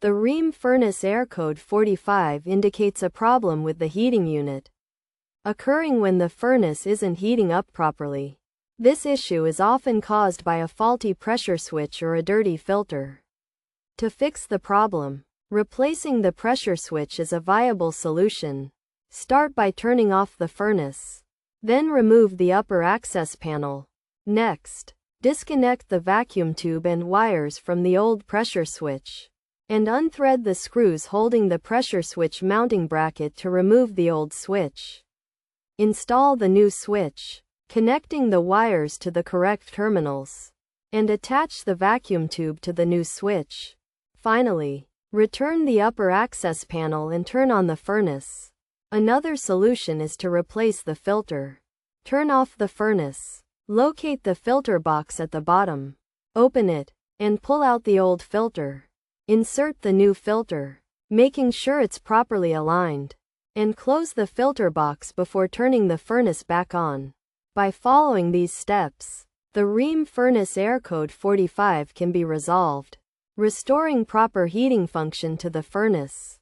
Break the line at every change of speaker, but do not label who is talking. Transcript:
The Rheem furnace error code 45 indicates a problem with the heating unit, occurring when the furnace isn't heating up properly. This issue is often caused by a faulty pressure switch or a dirty filter. To fix the problem, replacing the pressure switch is a viable solution. Start by turning off the furnace. Then remove the upper access panel. Next, disconnect the vacuum tube and wires from the old pressure switch, and unthread the screws holding the pressure switch mounting bracket to remove the old switch. Install the new switch, connecting the wires to the correct terminals, and attach the vacuum tube to the new switch. Finally, return the upper access panel and turn on the furnace. Another solution is to replace the filter. Turn off the furnace. Locate the filter box at the bottom. Open it, and pull out the old filter. Insert the new filter, making sure it's properly aligned, and close the filter box before turning the furnace back on. By following these steps, the Rheem furnace error code 45 can be resolved, restoring proper heating function to the furnace.